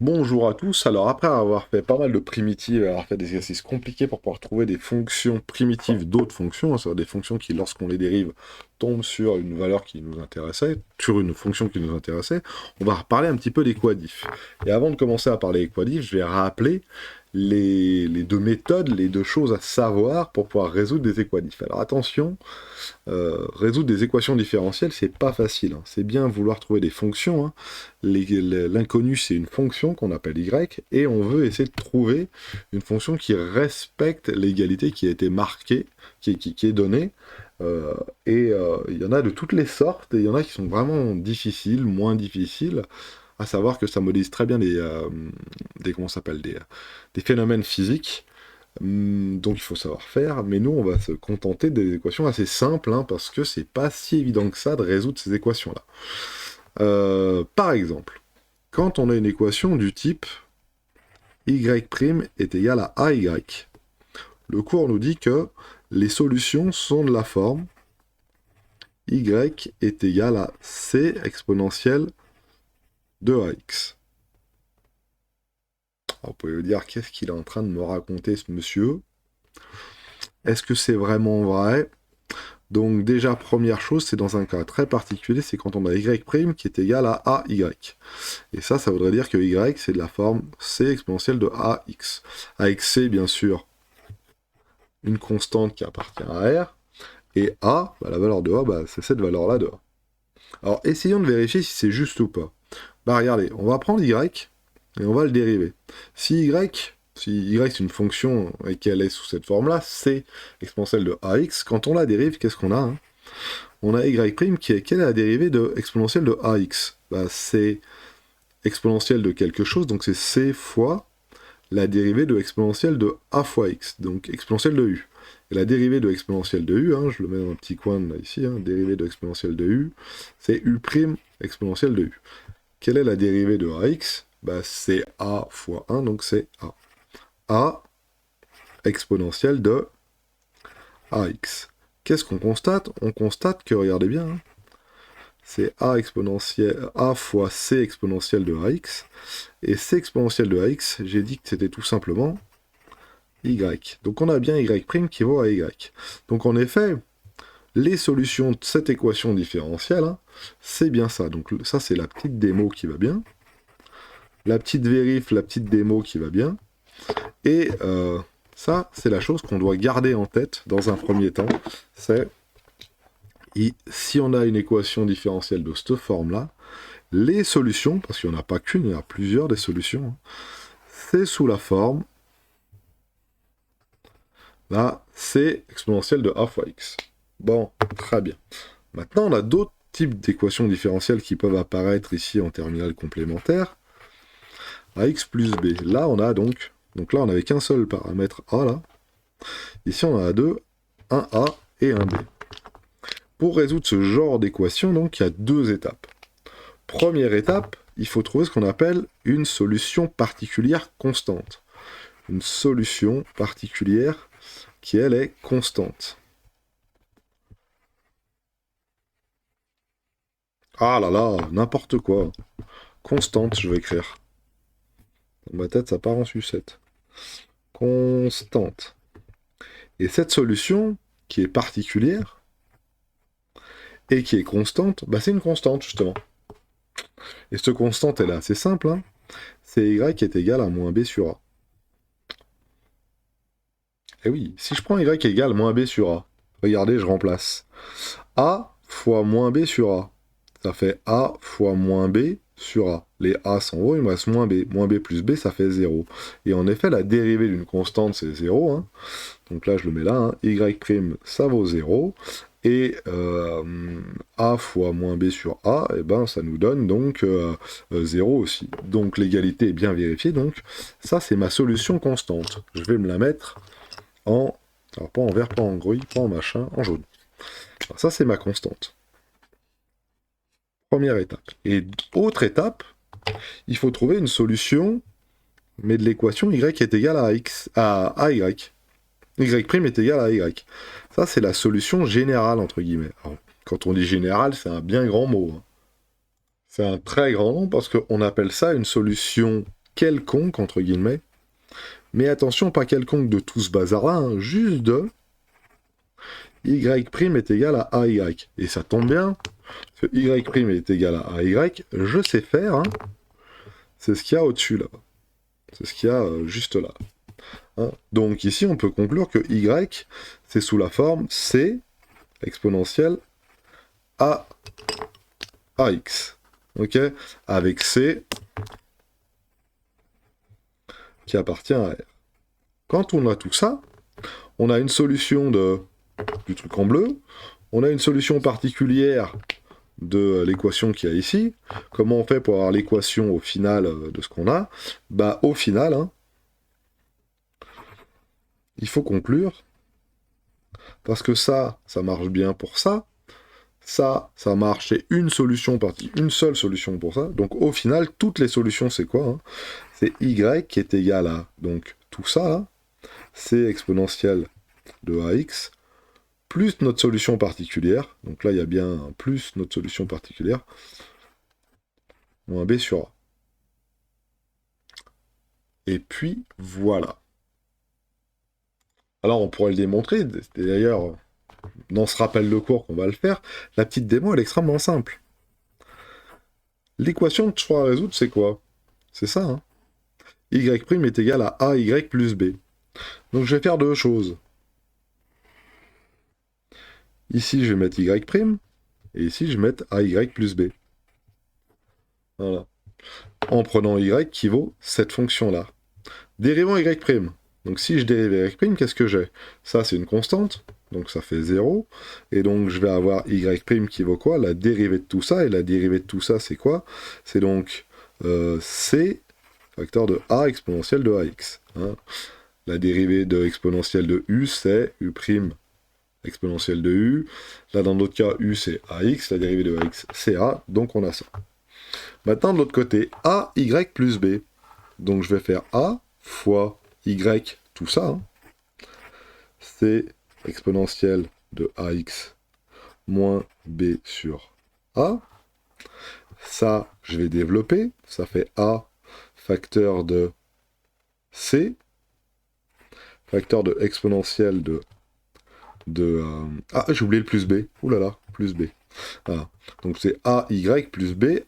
Bonjour à tous. Alors après avoir fait pas mal de primitives, avoir fait des exercices compliqués pour pouvoir trouver des fonctions primitives d'autres fonctions, c'est-à-dire des fonctions qui, lorsqu'on les dérive, tombent sur une valeur qui nous intéressait, sur une fonction qui nous intéressait, on va reparler un petit peu des quadifs. Et avant de commencer à parler des quadifs, je vais rappeler les deux méthodes, les deux choses à savoir pour pouvoir résoudre des équadifs. Alors attention, résoudre des équations différentielles, c'est pas facile, hein. C'est bien vouloir trouver des fonctions, hein. L'inconnu, c'est une fonction qu'on appelle y, et on veut essayer de trouver une fonction qui respecte l'égalité qui a été marquée, qui est donnée. Euh, il y en a de toutes les sortes, et il y en a qui sont vraiment difficiles, moins difficiles, à savoir que ça modélise très bien comment ça s'appelle, des phénomènes physiques. Donc il faut savoir faire, mais nous on va se contenter des équations assez simples, hein, parce que c'est pas si évident que ça de résoudre ces équations-là. Par exemple, quand on a une équation du type y' est égal à ay, le cours nous dit que les solutions sont de la forme y est égal à c exponentielle de ax. Alors, vous pouvez vous dire, qu'est-ce qu'il est en train de me raconter ce monsieur? Est-ce que c'est vraiment vrai? Donc déjà, première chose, c'est dans un cas très particulier, c'est quand on a y' qui est égal à ay. Et ça voudrait dire que y, c'est de la forme c exponentielle de ax. Avec c, bien sûr, une constante qui appartient à R, et a, bah, la valeur de a, bah, c'est cette valeur-là de a. Alors, essayons de vérifier si c'est juste ou pas. Bah regardez, on va prendre y, et on va le dériver. Si y c'est une fonction et qu'elle est sous cette forme-là, c exponentielle de ax, quand on la dérive, qu'est-ce qu'on a, hein? On a y' qui est quelle est la dérivée de exponentielle de ax? Bah, c'est exponentielle de quelque chose, donc c'est c fois la dérivée de exponentielle de a fois x, donc exponentielle de u. Et la dérivée de exponentielle de u, hein, je le mets dans un petit coin là, ici, hein, dérivée de exponentielle de u, c'est u' exponentielle de u. Quelle est la dérivée de ax? Bah, c'est a fois 1, donc c'est a. A exponentielle de ax. Qu'est-ce qu'on constate? On constate que, regardez bien, hein, c'est a fois c exponentielle de ax, et c exponentielle de ax, j'ai dit que c'était tout simplement y. Donc on a bien y' qui vaut à y. Donc en effet, les solutions de cette équation différentielle, hein, c'est bien ça. Donc ça, c'est la petite démo qui va bien, la petite vérif, la petite démo qui va bien, et ça, c'est la chose qu'on doit garder en tête dans un premier temps, c'est si on a une équation différentielle de cette forme-là, les solutions, parce qu'il n'y en a pas qu'une, il y en a plusieurs des solutions, hein, c'est sous la forme, là, c'est exponentielle de a fois x. Bon, très bien. Maintenant, on a d'autres types d'équations différentielles qui peuvent apparaître ici en terminale complémentaire. Ax plus b. Là, on a donc là, on n'avait qu'un seul paramètre a, là. Ici, on en a deux, un a et un b. Pour résoudre ce genre d'équation, donc, il y a deux étapes. Première étape, il faut trouver ce qu'on appelle une solution particulière constante. Une solution particulière qui, elle, est constante. Ah là là, n'importe quoi. Constante, je vais écrire. Dans ma tête, ça part en sucette. Constante. Et cette solution, qui est particulière, et qui est constante, bah c'est une constante, justement. Et cette constante, elle est assez simple, hein. C'est y est égal à moins b sur a. Et oui, si je prends y égale moins b sur a, regardez, je remplace. A fois moins b sur a, ça fait a fois moins b sur a. Les a s'en vont, il me reste moins b. Moins b plus b, ça fait 0. Et en effet, la dérivée d'une constante, c'est 0. Hein. Donc là, je le mets là. Hein. Y', ça vaut 0. Et a fois moins b sur a, et ben, ça nous donne donc 0 aussi. Donc l'égalité est bien vérifiée. Donc ça, c'est ma solution constante. Je vais me la mettre en... Alors pas en vert, pas en gris, pas en machin, en jaune. Alors, ça, c'est ma constante. Première étape. Et autre étape, il faut trouver une solution, mais de l'équation y est égal à x, à y. Y' est égal à y. Ça, c'est la solution générale, entre guillemets. Alors, quand on dit générale, c'est un bien grand mot. Hein. C'est un très grand nom parce qu'on appelle ça une solution quelconque, entre guillemets, mais attention, pas quelconque de tout ce bazar-là, hein, juste de y' est égal à AY. Et ça tombe bien, parce que y' est égal à AY, je sais faire, hein, c'est ce qu'il y a au-dessus, là. C'est ce qu'il y a juste là. Hein. Donc ici, on peut conclure que Y, c'est sous la forme C exponentielle à AX. Ok, avec C qui appartient à R. Quand on a tout ça, on a une solution du truc en bleu, on a une solution particulière de l'équation qu'il y a ici. Comment on fait pour avoir l'équation au final de ce qu'on a? Bah au final, hein, il faut conclure, parce que ça marche bien pour ça, ça marche, c'est une seule solution pour ça. Donc au final, toutes les solutions, c'est quoi, hein? C'est Y qui est égal à, donc tout ça, là, C exponentielle de AX, plus notre solution particulière, donc là il y a bien un plus notre solution particulière, moins B sur A. Et puis voilà. Alors on pourrait le démontrer, d'ailleurs dans ce rappel de cours qu'on va le faire, la petite démo elle est extrêmement simple. L'équation que je dois résoudre c'est quoi? C'est ça, hein. Y' est égal à AY plus B. Donc je vais faire deux choses. Ici je vais mettre Y', et ici je vais mettre AY plus B. Voilà. En prenant Y qui vaut cette fonction-là. Dérivant Y'. Donc si je dérive Y', qu'est-ce que j'ai? Ça c'est une constante, donc ça fait 0. Et donc je vais avoir Y' qui vaut quoi? La dérivée de tout ça, et la dérivée de tout ça c'est quoi? C'est donc C facteur de A exponentielle de AX. Hein. La dérivée de exponentielle de U c'est U' exponentielle de U. Là dans d'autres cas U c'est AX, la dérivée de AX c'est A, donc on a ça. Maintenant de l'autre côté, AY plus B. Donc je vais faire A fois Y, tout ça, hein. C'est exponentielle de AX moins B sur A. Ça, je vais développer. Ça fait A facteur de C, facteur de exponentielle ah, j'ai oublié le plus B. Ouh là là, plus B. Voilà. Donc c'est AY plus B,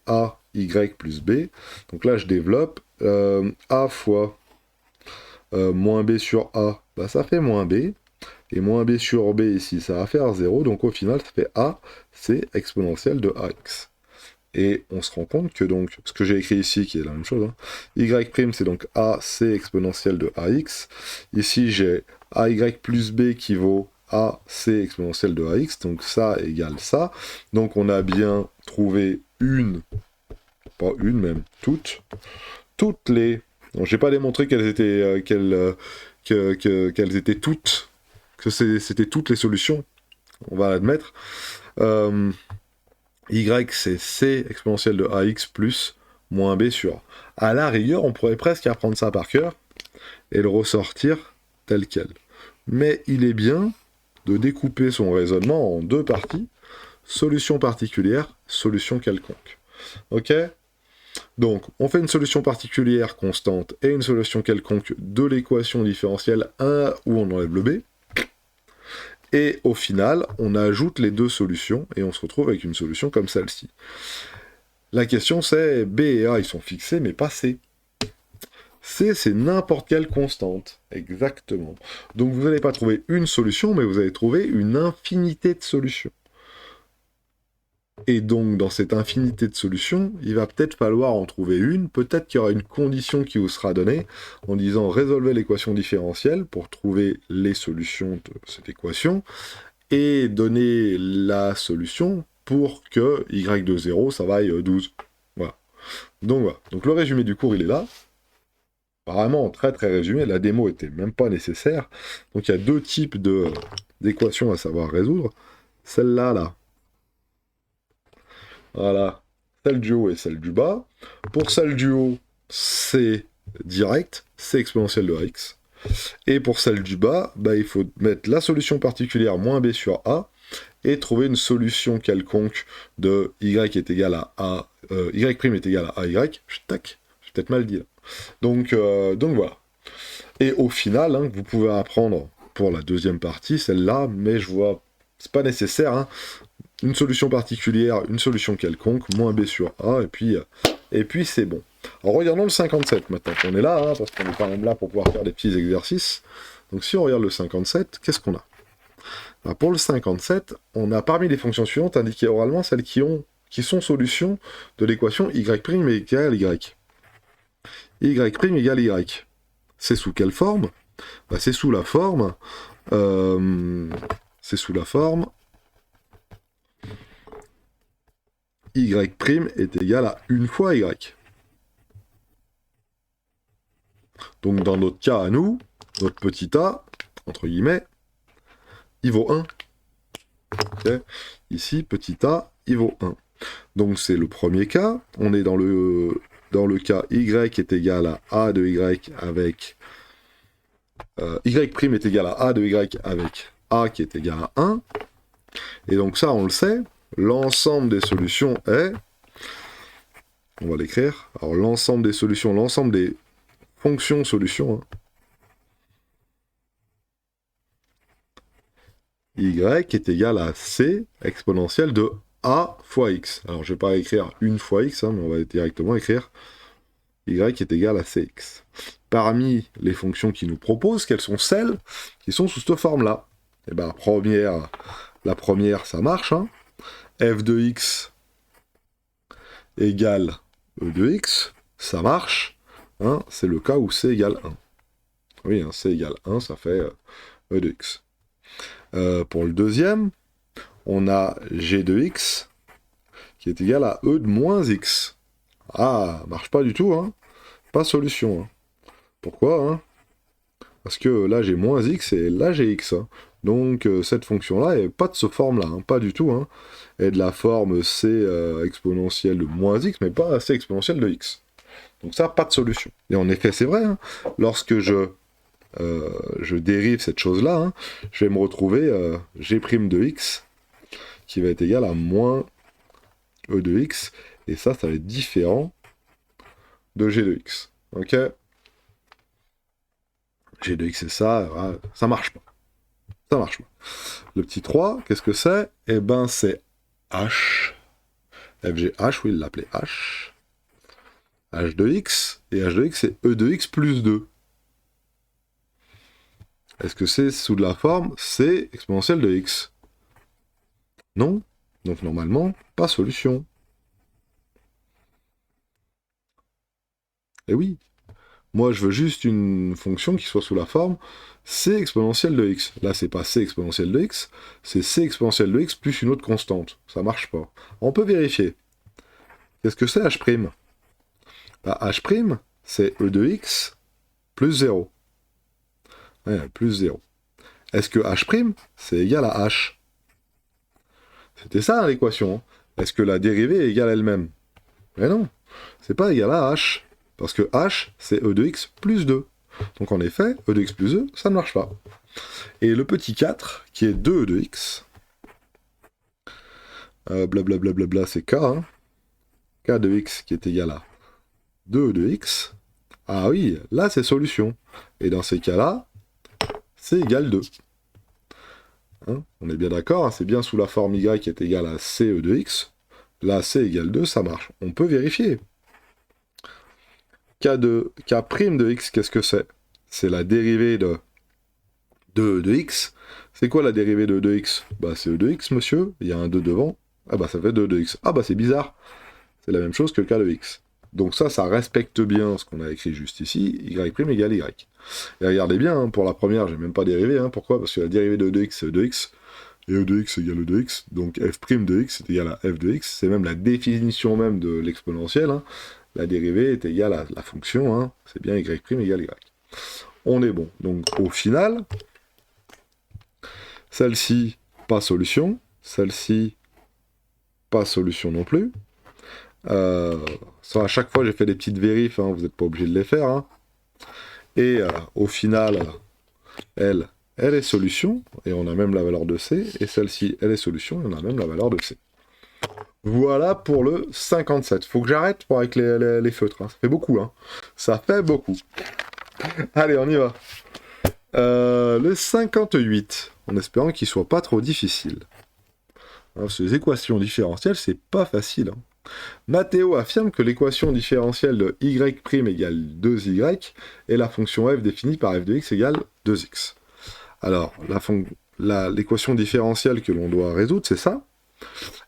AY plus B. Donc là, je développe A fois moins B sur A, bah, ça fait moins B. Et moins B sur B ici, ça va faire 0. Donc au final, ça fait A, c'est exponentielle de AX. Et on se rend compte que donc, ce que j'ai écrit ici, qui est la même chose, hein, Y' c'est donc AC exponentielle de AX. Ici, j'ai AY plus B qui vaut AC exponentielle de AX. Donc ça égale ça. Donc on a bien trouvé pas une même, toutes les... Donc j'ai pas démontré qu'elles étaient, qu'elles étaient toutes, que c'était toutes les solutions, on va l'admettre. Y c'est C exponentielle de AX plus moins B sur A. À la rigueur, on pourrait presque apprendre ça par cœur et le ressortir tel quel. Mais il est bien de découper son raisonnement en deux parties, solution particulière, solution quelconque. Ok ? Donc, on fait une solution particulière constante et une solution quelconque de l'équation différentielle 1 où on enlève le B. Et au final, on ajoute les deux solutions et on se retrouve avec une solution comme celle-ci. La question c'est, B et A ils sont fixés mais pas C. C c'est n'importe quelle constante, exactement. Donc vous n'allez pas trouver une solution mais vous allez trouver une infinité de solutions. Et donc, dans cette infinité de solutions, il va peut-être falloir en trouver une. Peut-être qu'il y aura une condition qui vous sera donnée en disant résolvez l'équation différentielle pour trouver les solutions de cette équation et donner la solution pour que y de 0, ça vaille 12. Voilà. Donc voilà. Donc le résumé du cours, il est là. Vraiment très très résumé. La démo était même pas nécessaire. Donc il y a deux types d'équations à savoir résoudre. Celle-là, là. Voilà, celle du haut et celle du bas. Pour celle du haut, c'est direct, c'est exponentielle de AX. Et pour celle du bas, bah, il faut mettre la solution particulière moins B sur A et trouver une solution quelconque de Y est égal à A, Y' est égal à AY. Tac, j'ai peut-être mal dit là. Donc voilà. Et au final, hein, vous pouvez apprendre pour la deuxième partie, celle-là, mais je vois, c'est pas nécessaire, hein, une solution particulière, une solution quelconque, moins B sur A, et puis c'est bon. Alors regardons le 57 maintenant, on est là, hein, parce qu'on est quand même là pour pouvoir faire des petits exercices. Donc si on regarde le 57, qu'est-ce qu'on a? Alors, pour le 57, on a parmi les fonctions suivantes indiquées oralement celles qui sont solutions de l'équation y' égale y. Y' égale y. C'est sous quelle forme? Bah, c'est sous la forme... c'est sous la forme... y' est égal à 1 fois y. Donc dans notre cas à nous, notre petit a, entre guillemets, il vaut 1. Okay. Ici, petit a, il vaut 1. Donc c'est le premier cas. On est dans le cas y est égal à a de y avec... y' est égal à a de y avec a qui est égal à 1. Et donc ça, on le sait. L'ensemble des solutions est... On va l'écrire. Alors l'ensemble des solutions, l'ensemble des fonctions solutions, hein, y est égal à c exponentielle de a fois x. Alors je ne vais pas écrire 1 fois x, hein, mais on va directement écrire y est égal à cx. Parmi les fonctions qui nous proposent, quelles sont celles qui sont sous cette forme-là? Et bien la première, ça marche. Hein. F de x égale e de x, ça marche. Hein, c'est le cas où c égale 1. Oui, hein, c égale 1, ça fait e de x. Pour le deuxième, on a g de x qui est égal à e de moins x. Ah, marche pas du tout, hein. Pas solution. Hein. Pourquoi hein? Parce que là j'ai moins x et là j'ai x. Hein. Donc cette fonction-là n'est pas de cette forme-là, hein, pas du tout. Hein. Elle est de la forme c exponentielle de moins x, mais pas c exponentielle de x. Donc ça, pas de solution. Et en effet, c'est vrai, hein, lorsque je dérive cette chose-là, hein, je vais me retrouver g' de x qui va être égal à moins e de x, et ça va être différent de g de x. Ok? G de x et ça marche pas. Ça marche pas. Le petit 3, qu'est-ce que c'est? Eh ben, c'est h. FGH, oui, il l'appelait h. H de x, et h de x, c'est e de x plus 2. Est-ce que c'est sous de la forme c exponentielle de x? Non. Donc normalement, pas solution. Eh oui. Moi, je veux juste une fonction qui soit sous la forme c exponentielle de x. Là, c'est pas c exponentielle de x, c'est c exponentielle de x plus une autre constante. Ça marche pas. On peut vérifier. Qu'est-ce que c'est h'? Bah, h', c'est e de x plus 0. Ouais, plus 0. Est-ce que h', c'est égal à h? C'était ça l'équation. Hein. Est-ce que la dérivée est égale à elle-même? Mais non, c'est pas égal à h. Parce que h, c'est e de x plus 2. Donc en effet, e de x plus 2, ça ne marche pas. Et le petit 4, qui est 2e de x, blablabla, c'est k, hein. K de x qui est égal à 2e de x. Ah oui, là c'est solution. Et dans ces cas-là, c'est égal 2. Hein, on est bien d'accord, hein, c'est bien sous la forme y qui est égale à ce de x. Là, c égale 2, ça marche. On peut vérifier. K' de x, qu'est-ce que c'est? C'est la dérivée de e de x. C'est quoi la dérivée de e de x? Bah c'est e de x, monsieur. Il y a un 2 devant. Ah bah ça fait 2 de x. Ah bah c'est bizarre. C'est la même chose que k de x. Donc ça respecte bien ce qu'on a écrit juste ici. Y' égale y. Et regardez bien, hein, pour la première, j'ai même pas dérivé. Hein. Pourquoi? Parce que la dérivée de e de x, c'est e de x. Et e de x égale e de x. Donc f' de x est égal à f de x. C'est même la définition même de l'exponentielle. Hein. La dérivée est égale à la fonction. Hein. C'est bien y' égale y. On est bon. Donc au final, celle-ci, pas solution. Celle-ci, pas solution non plus. Ça, à chaque fois, j'ai fait des petites vérifs. Hein. Vous n'êtes pas obligé de les faire. Hein. Et au final, elle est solution, et on a même la valeur de C, et celle-ci, elle est solution, et on a même la valeur de C. Voilà pour le 57. Faut que j'arrête avec les feutres, hein. Ça fait beaucoup, hein. Ça fait beaucoup. Allez, on y va. Le 58, en espérant qu'il soit pas trop difficile. Alors, ces équations différentielles, c'est pas facile, hein. Matteo affirme que l'équation différentielle de y' égale 2y est la fonction f définie par f de x égale 2x. Alors, l'équation différentielle que l'on doit résoudre, c'est ça.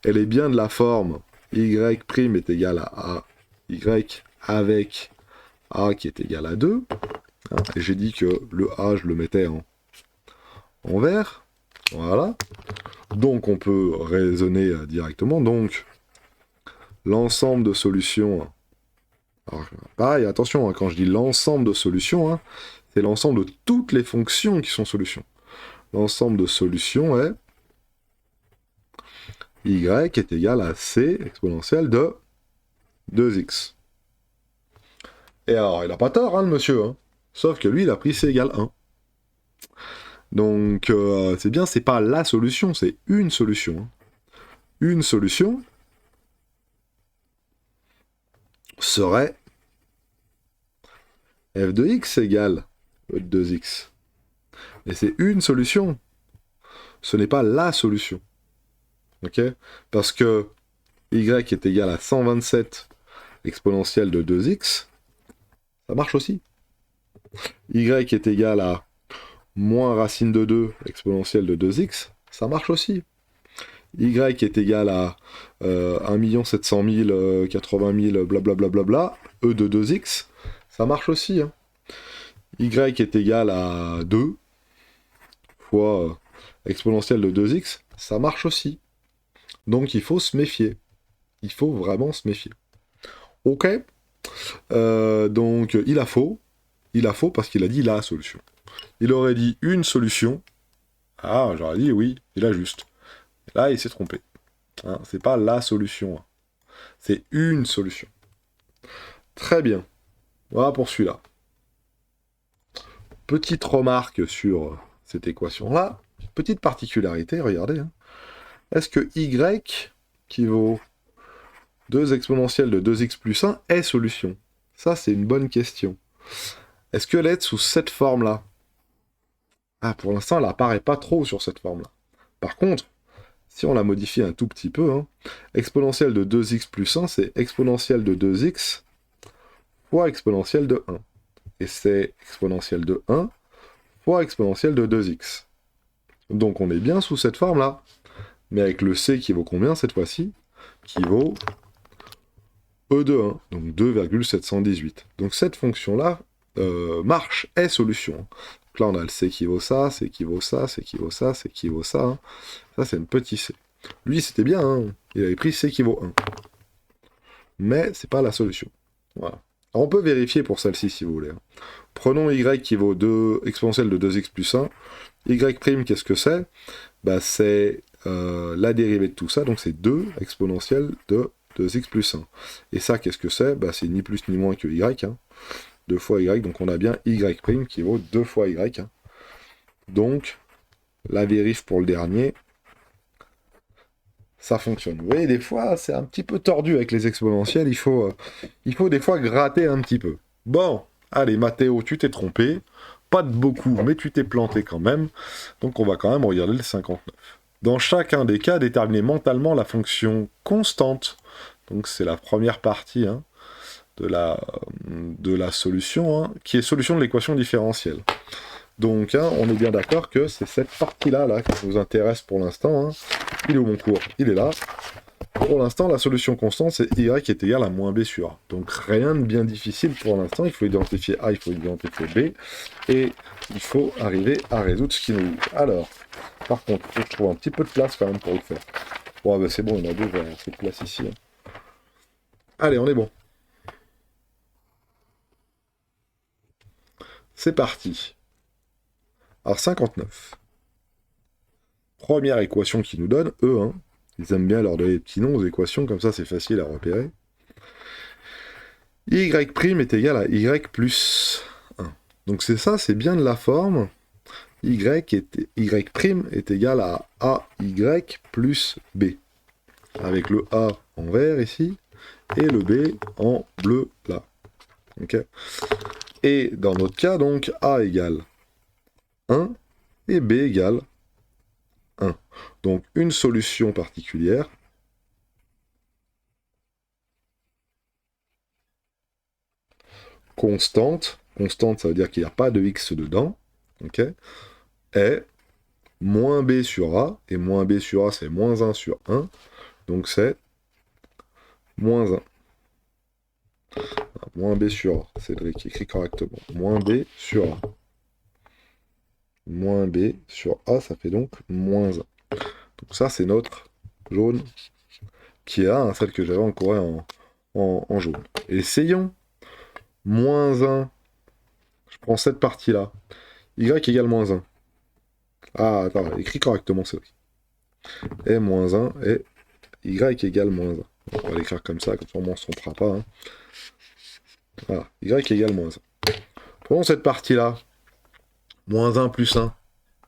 Elle est bien de la forme y' est égal à y avec a qui est égal à 2. Et j'ai dit que le a, je le mettais en vert. Voilà. Donc, on peut raisonner directement. Donc, l'ensemble de solutions... Alors, pareil, attention, hein, quand je dis l'ensemble de solutions, hein, c'est l'ensemble de toutes les fonctions qui sont solutions. L'ensemble de solutions est y est égal à c exponentielle de 2x. Et alors, il n'a pas tort, hein, le monsieur. Hein. Sauf que lui, il a pris c égale 1. Donc, c'est bien, c'est pas la solution, c'est une solution. Hein. Une solution serait f de x égale 2x. Et c'est une solution. Ce n'est pas la solution. Ok ? Parce que y est égal à 127 exponentielle de 2x, ça marche aussi. Y est égal à moins racine de 2 exponentielle de 2x, ça marche aussi. Y est égal à 1 700 000, 80 000, blablabla, E de 2x, ça marche aussi. Hein. Y est égal à 2 fois exponentielle de 2x, ça marche aussi. Donc il faut se méfier. Il faut vraiment se méfier. Ok. Donc il a faux. Il a faux parce qu'il a dit la solution. Il aurait dit une solution. Ah, j'aurais dit oui, il a juste. Là, il s'est trompé. Hein, c'est pas la solution. Hein. C'est une solution. Très bien. Voilà pour celui-là. Petite remarque sur cette équation-là. Petite particularité, regardez. Hein. Est-ce que y qui vaut 2 exponentielle de 2x plus 1 est solution? Ça, c'est une bonne question. Est-ce qu'elle est sous cette forme-là? Ah, pour l'instant, elle apparaît pas trop sur cette forme-là. Par contre, si on la modifie un tout petit peu, hein, exponentielle de 2x plus 1, c'est exponentielle de 2x fois exponentielle de 1. Et c'est exponentielle de 1 fois exponentielle de 2x. Donc on est bien sous cette forme-là. Mais avec le c qui vaut combien cette fois-ci? Qui vaut e de 1, donc 2,718. Donc cette fonction-là marche, est solution. Donc là on a le c qui vaut ça, c qui vaut ça, c qui vaut ça, c qui vaut ça. Hein. Ça c'est un petit c. Lui c'était bien, hein. Il avait pris c qui vaut 1. Mais c'est pas la solution. Voilà. Alors, on peut vérifier pour celle-ci si vous voulez. Hein. Prenons y qui vaut 2 exponentielle de 2x plus 1. Y', qu'est-ce que c'est? Bah, c'est la dérivée de tout ça, donc c'est 2 exponentielle de 2x plus 1. Et ça, qu'est-ce que c'est? Bah, c'est ni plus ni moins que y. Hein. 2 fois y, donc on a bien y' qui vaut 2 fois y. Hein. Donc, la vérif pour le dernier, ça fonctionne. Vous voyez, des fois, c'est un petit peu tordu avec les exponentielles, il faut des fois gratter un petit peu. Bon, allez, Mathéo, tu t'es trompé. Pas de beaucoup, mais tu t'es planté quand même. Donc on va quand même regarder le 59. Dans chacun des cas, déterminer mentalement la fonction constante. Donc c'est la première partie hein, de la solution, hein, qui est solution de l'équation différentielle. Donc hein, on est bien d'accord que c'est cette partie-là là, qui nous intéresse pour l'instant. Hein. Il est où mon cours? Il est là. Pour l'instant, la solution constante, c'est y est égal à moins b sur a. Donc rien de bien difficile pour l'instant. Il faut identifier a, il faut identifier b. Et il faut arriver à résoudre ce qui nous dit. Alors, par contre, il faut que je trouve un petit peu de place quand même pour le faire. Bon, bah c'est bon, il y en a deux, j'ai assez de place ici. Hein. Allez, on est bon. C'est parti. Alors, 59. Première équation qui nous donne E1. Ils aiment bien leur donner des petits noms aux équations, comme ça c'est facile à repérer. Y' est égal à y plus 1. Donc c'est ça, c'est bien de la forme. Y' est égal à AY plus B. avec le A en vert ici, et le B en bleu là. Ok. Et dans notre cas, donc, A égale 1 et B égale 1. Donc une solution particulière constante, constante ça veut dire qu'il n'y a pas de x dedans, ok, est moins b sur a, et moins b sur a c'est moins 1 sur 1, donc c'est moins 1. Moins b sur a, Cédric écrit correctement, moins b sur a. Moins b sur a, ça fait donc moins 1. Donc ça c'est notre jaune qui est A, celle que j'avais encore en jaune. Et essayons. Moins 1, je prends cette partie-là. Y égale moins 1. Ah, attends, écrit correctement, c'est vrai. Et moins 1 et y égale moins 1. On va l'écrire comme ça, comme ça on ne se trompera pas. Hein. Voilà, y égale moins 1. Prenons cette partie-là. Moins 1 plus 1,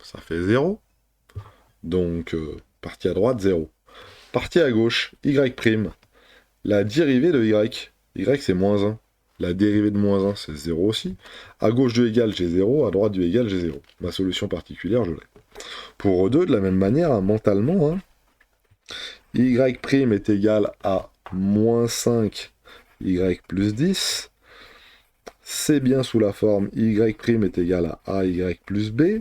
ça fait 0. Donc, partie à droite, 0. Partie à gauche, y'. La dérivée de y. Y, c'est moins 1. La dérivée de moins 1, c'est 0 aussi. À gauche du égal, j'ai 0. À droite du égal, j'ai 0. Ma solution particulière, je l'ai. Pour E2, de la même manière, hein, mentalement, hein, y' est égal à moins 5 y plus 10. C'est bien sous la forme y' est égal à y plus b,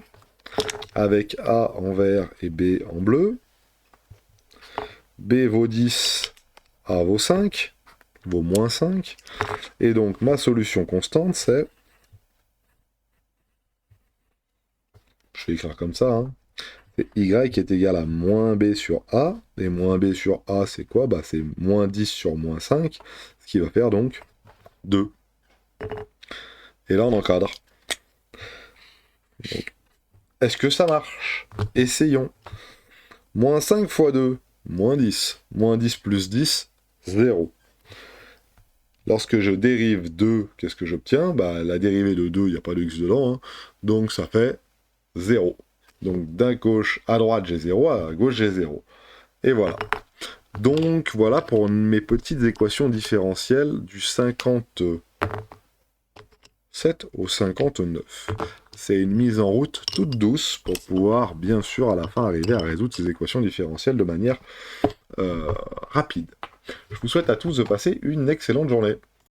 avec a en vert et b en bleu. B vaut 10, a vaut 5, vaut moins 5. Et donc ma solution constante, c'est... Je vais écrire comme ça, hein. C'est y est égal à moins b sur a. Et moins b sur a, c'est quoi? Bah, c'est moins 10 sur moins 5, ce qui va faire donc 2. Et là, on encadre. Est-ce que ça marche? Essayons. Moins 5 fois 2, moins 10. Moins 10 plus 10, 0. Lorsque je dérive 2, qu'est-ce que j'obtiens? Bah, la dérivée de 2, il n'y a pas de x dedans, hein. Donc ça fait 0. Donc d'un gauche à droite, j'ai 0, à gauche, j'ai 0. Et voilà. Donc voilà pour mes petites équations différentielles du 57 au 59. C'est une mise en route toute douce pour pouvoir, bien sûr, à la fin, arriver à résoudre ces équations différentielles de manière rapide. Je vous souhaite à tous de passer une excellente journée.